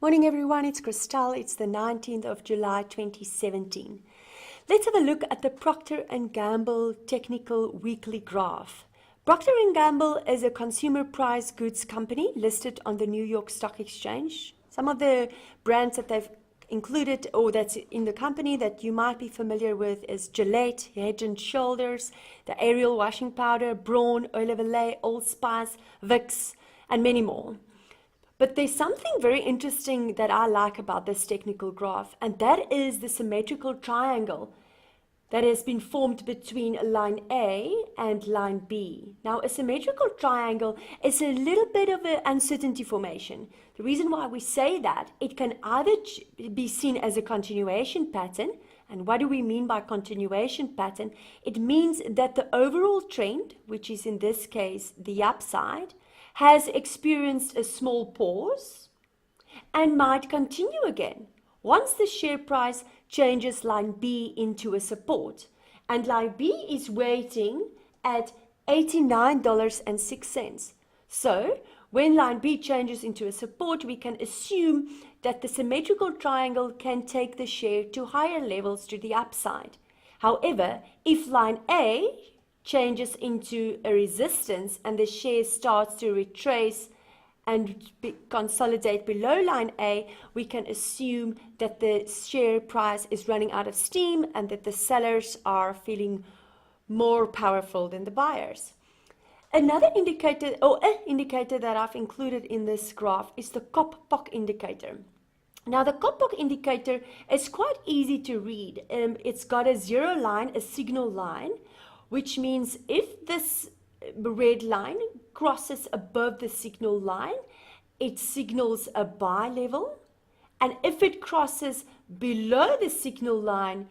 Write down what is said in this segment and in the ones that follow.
Morning everyone, it's Christelle. It's the 19th of July 2017. Let's have a look at the Procter & Gamble technical weekly graph. Procter & Gamble is a consumer price goods company listed on the New York Stock Exchange. Some of the brands that they've included or that's in the company that you might be familiar with is Gillette, Head & Shoulders, the Ariel washing powder, Braun, Oil of Olay, Old Spice, Vicks, and many more. But there's something very interesting that I like about this technical graph, and that is the symmetrical triangle that has been formed between line A and line B. Now, a symmetrical triangle is a little bit of an uncertainty formation. The reason why we say that, it can either be seen as a continuation pattern. And what do we mean by continuation pattern? It means that the overall trend, which is in this case the upside, has experienced a small pause and might continue again once the share price changes line B into a support. And line B is waiting at $89.06. So when line B changes into a support, we can assume that the symmetrical triangle can take the share to higher levels to the upside. However, if line A changes into a resistance and the share starts to retrace and consolidate below line A, we can assume that the share price is running out of steam and that the sellers are feeling more powerful than the buyers. Another indicator, or an indicator that I've included in this graph, is the Copdog Indicator. Now, the Cookbook Indicator is quite easy to read. It's got a zero line, a signal line, which means if this red line crosses above the signal line, it signals a buy level. And if it crosses below the signal line,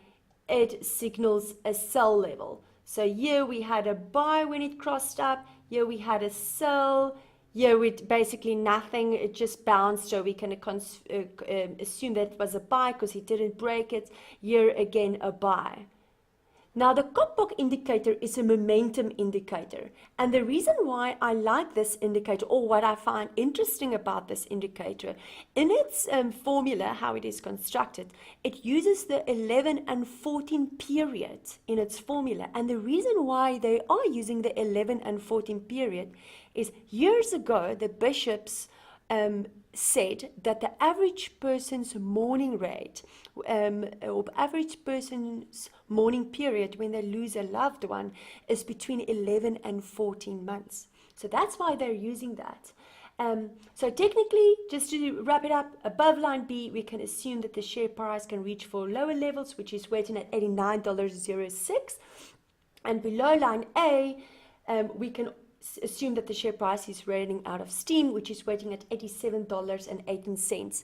it signals a sell level. So here we had a buy when it crossed up, here we had a sell, here with basically nothing, it just bounced, so we can assume that it was a buy because it didn't break it. Here again a buy. Now, the Copdog Indicator is a momentum indicator, and the reason why I like this indicator, or what I find interesting about this indicator, in its formula, how it is constructed, it uses the 11 and 14 period in its formula. And the reason why they are using the 11 and 14 period is years ago, the bishops said that the average person's morning rate, or average person's morning period when they lose a loved one, is between 11 and 14 months. So that's why they're using that. So technically, just to wrap it up, above line B, we can assume that the share price can reach for lower levels, which is waiting at $89.06. And below line A, we can assume that the share price is running out of steam, which is waiting at $87.18.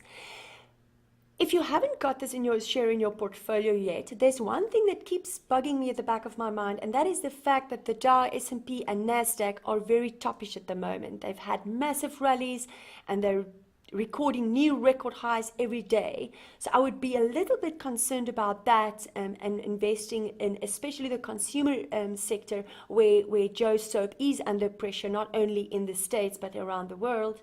If you haven't got this in your share in your portfolio yet, there's one thing that keeps bugging me at the back of my mind, and that is the fact that the Dow, S&P, and NASDAQ are very toppish at the moment. They've had massive rallies, and they're recording new record highs every day. So I would be a little bit concerned about that, and investing in especially the consumer sector where Joe Soap is under pressure, not only in the States but around the world.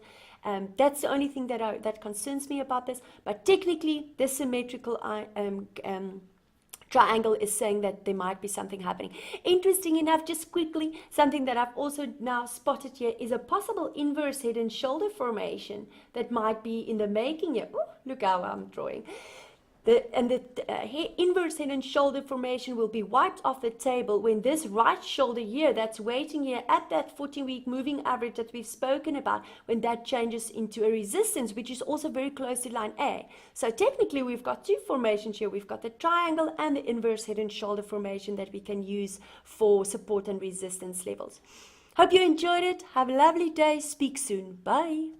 That's the only thing that concerns me about this. But technically, the symmetrical triangle is saying that there might be something happening. Interesting enough, just quickly, something that I've also now spotted here is a possible inverse head and shoulder formation that might be in the making here. Ooh, look how I'm drawing. The inverse head and shoulder formation will be wiped off the table when this right shoulder here that's waiting here at that 14-week moving average that we've spoken about, when that changes into a resistance, which is also very close to line A. So technically, we've got two formations here. We've got the triangle and the inverse head and shoulder formation that we can use for support and resistance levels. Hope you enjoyed it. Have a lovely day. Speak soon. Bye.